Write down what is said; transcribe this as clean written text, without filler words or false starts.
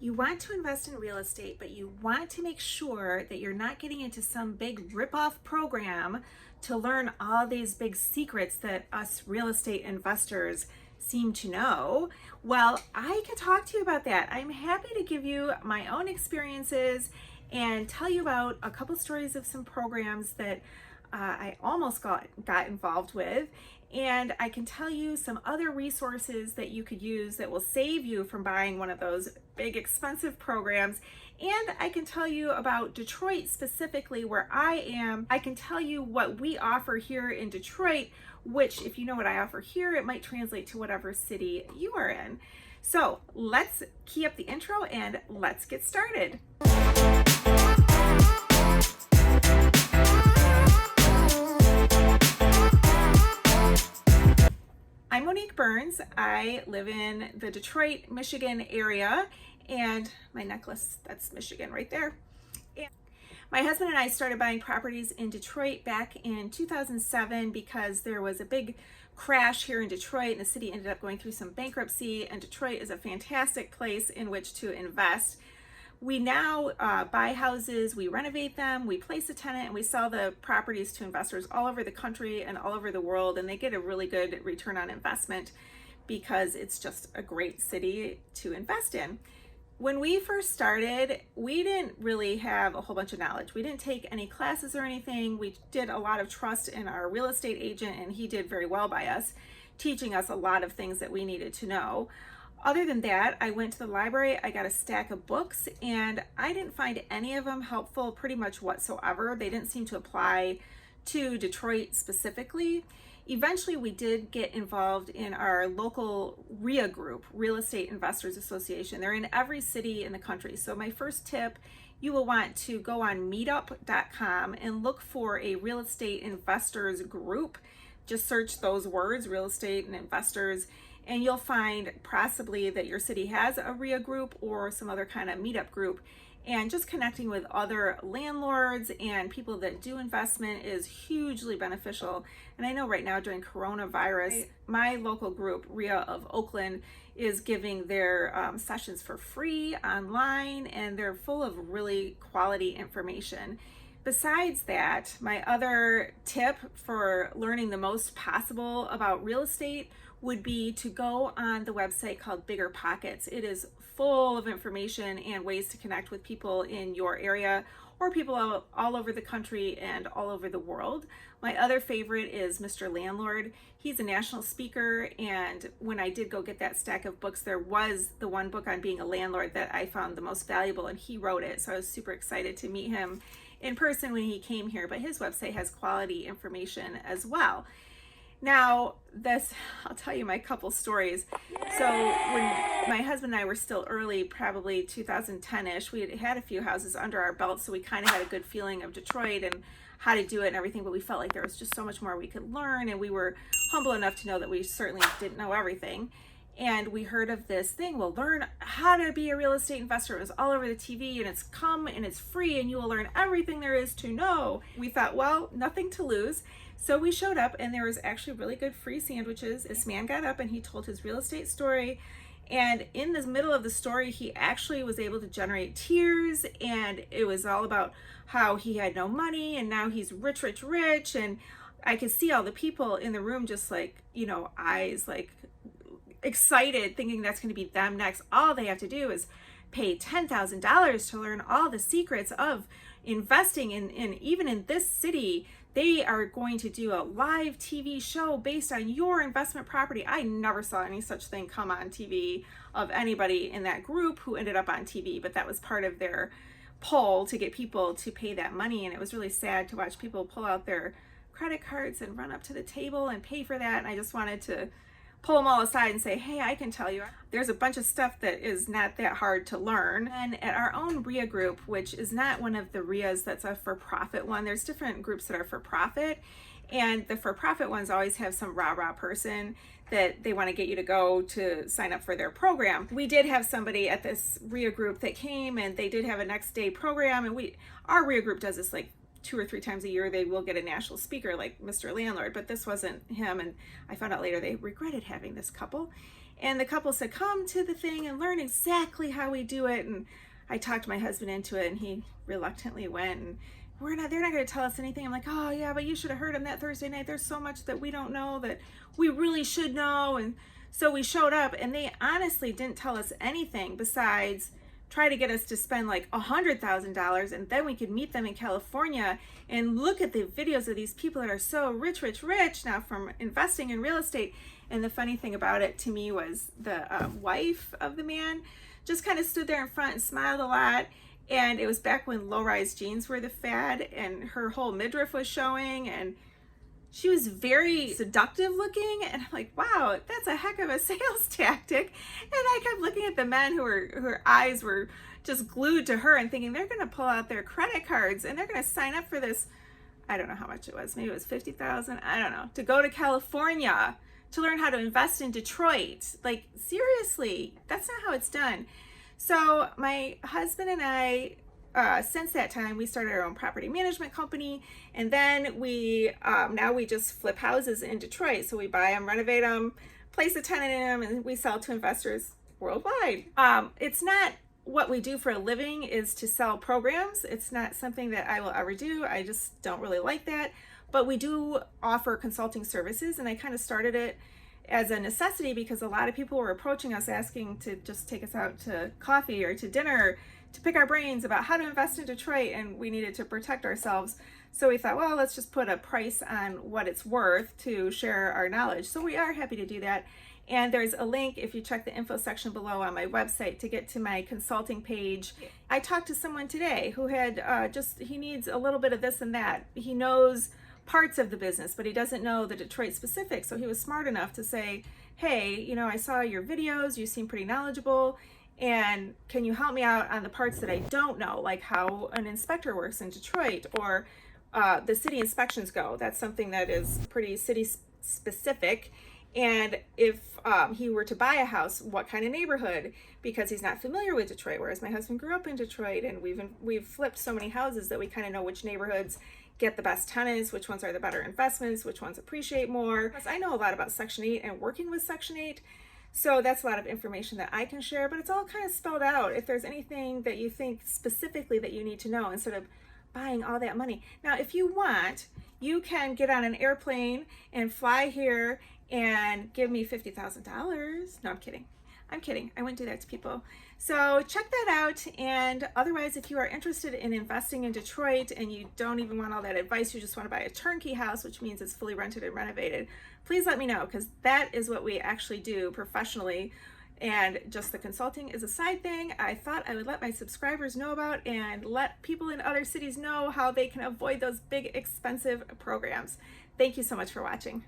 You want to invest in real estate, but you want to make sure that you're not getting into some big rip-off program to learn all these big secrets that us real estate investors seem to know. Well, I can talk to you about that. I'm happy to give you my own experiences and tell you about a couple stories of some programs that I almost got involved with. And I can tell you some other resources that you could use that will save you from buying one of those big expensive programs. And I can tell you about Detroit specifically, where I am. I can tell you what we offer here in Detroit, which if you know what I offer here, it might translate to whatever city you are in. So let's key up the intro and let's get started. I'm Monique Burns. I live in the Detroit, Michigan area, and my necklace, that's Michigan right there. And my husband and I started buying properties in Detroit back in 2007 because there was a big crash here in Detroit and the city ended up going through some bankruptcy, and Detroit is a fantastic place in which to invest. We now buy houses, we renovate them, we place a tenant, and we sell the properties to investors all over the country and all over the world, and they get a really good return on investment because it's just a great city to invest in. When we first started, we didn't really have a whole bunch of knowledge. We didn't take any classes or anything. We did a lot of trust in our real estate agent, and he did very well by us, teaching us a lot of things that we needed to know. Other than that, I went to the library, I got a stack of books, and I didn't find any of them helpful pretty much whatsoever. They didn't seem to apply to Detroit specifically. Eventually, we did get involved in our local RIA group, Real Estate Investors Association. They're in every city in the country. So my first tip, you will want to go on meetup.com and look for a real estate investors group. Just search those words, real estate and investors, and you'll find possibly that your city has a RIA group or some other kind of meetup group. And just connecting with other landlords and people that do investment is hugely beneficial. And I know right now during coronavirus, my local group, RIA of Oakland, is giving their sessions for free online, and they're full of really quality information. Besides that, my other tip for learning the most possible about real estate would be to go on the website called Bigger Pockets. It is full of information and ways to connect with people in your area or people all over the country and all over the world. My other favorite is Mr. Landlord. He's a national speaker, and when I did go get that stack of books, there was the one book on being a landlord that I found the most valuable, and he wrote it. So I was super excited to meet him in person when he came here, but his website has quality information as well. Now, I'll tell you my couple stories. So when my husband and I were still early, probably 2010-ish, we had a few houses under our belt, so we kind of had a good feeling of Detroit and how to do it and everything, but we felt like there was just so much more we could learn, and we were humble enough to know that we certainly didn't know everything. And we heard of this thing, well, learn how to be a real estate investor. It was all over the TV, and it's free, and you will learn everything there is to know. We thought, well, nothing to lose. So we showed up, and there was actually really good free sandwiches. This man got up and he told his real estate story. And in the middle of the story, he actually was able to generate tears, and it was all about how he had no money and now he's rich, rich, rich. And I could see all the people in the room just like, eyes like excited, thinking that's going to be them next. All they have to do is pay $10,000 to learn all the secrets of investing in even in this city. They are going to do a live TV show based on your investment property. I never saw any such thing come on TV of anybody in that group who ended up on TV, but that was part of their poll to get people to pay that money. And it was really sad to watch people pull out their credit cards and run up to the table and pay for that. And I just wanted to pull them all aside and say, hey, I can tell you, there's a bunch of stuff that is not that hard to learn. And at our own RIA group, which is not one of the RIAs that's a for-profit one, there's different groups that are for-profit, and the for-profit ones always have some rah-rah person that they want to get you to go to sign up for their program. We did have somebody at this RIA group that came, and they did have a next day program, and our RIA group does this like 2 or 3 times a year. They will get a national speaker like Mr. Landlord, but this wasn't him, and I found out later they regretted having this couple. And the couple said, come to the thing and learn exactly how we do it. And I talked my husband into it, and he reluctantly went. And they're not going to tell us anything. I'm like, oh yeah, but you should have heard them that Thursday night. There's so much that we don't know that we really should know. And so we showed up, and they honestly didn't tell us anything besides try to get us to spend like $100,000, and then we could meet them in California and look at the videos of these people that are so rich now from investing in real estate. And the funny thing about it to me was the wife of the man just kind of stood there in front and smiled a lot. And it was back when low-rise jeans were the fad, and her whole midriff was showing, and she was very seductive looking. And I'm like, wow, that's a heck of a sales tactic. And I kept looking at the men who her eyes were just glued to her and thinking they're going to pull out their credit cards and they're going to sign up for this. I don't know how much it was. Maybe it was $50,000. I don't know. To go to California to learn how to invest in Detroit. Like, seriously, that's not how it's done. So my husband and I, since that time, we started our own property management company, and then now we just flip houses in Detroit. So we buy them, renovate them, place a tenant in them, and we sell to investors worldwide. It's not what we do for a living is to sell programs. It's not something that I will ever do. I just don't really like that. But we do offer consulting services, and I kind of started it as a necessity because a lot of people were approaching us asking to just take us out to coffee or to dinner to pick our brains about how to invest in Detroit, and we needed to protect ourselves. So we thought, well, let's just put a price on what it's worth to share our knowledge. So we are happy to do that. And there's a link if you check the info section below on my website to get to my consulting page. I talked to someone today who had he needs a little bit of this and that. He knows parts of the business, but he doesn't know the Detroit specific. So he was smart enough to say, hey, I saw your videos, you seem pretty knowledgeable, and can you help me out on the parts that I don't know, like how an inspector works in Detroit, or the city inspections go. That's something that is pretty city specific. And if he were to buy a house, what kind of neighborhood, because he's not familiar with Detroit, whereas my husband grew up in Detroit, and we've flipped so many houses that we kind of know which neighborhoods get the best tenants, which ones are the better investments, which ones appreciate more. Plus, I know a lot about Section 8 and working with Section 8, so that's a lot of information that I can share, but it's all kind of spelled out if there's anything that you think specifically that you need to know instead of buying all that money. Now, if you want, you can get on an airplane and fly here and give me $50,000. No, I'm kidding. I wouldn't do that to people. So check that out. And otherwise, if you are interested in investing in Detroit and you don't even want all that advice, you just want to buy a turnkey house, which means it's fully rented and renovated, please let me know, because that is what we actually do professionally. And just the consulting is a side thing I thought I would let my subscribers know about and let people in other cities know how they can avoid those big expensive programs. Thank you so much for watching.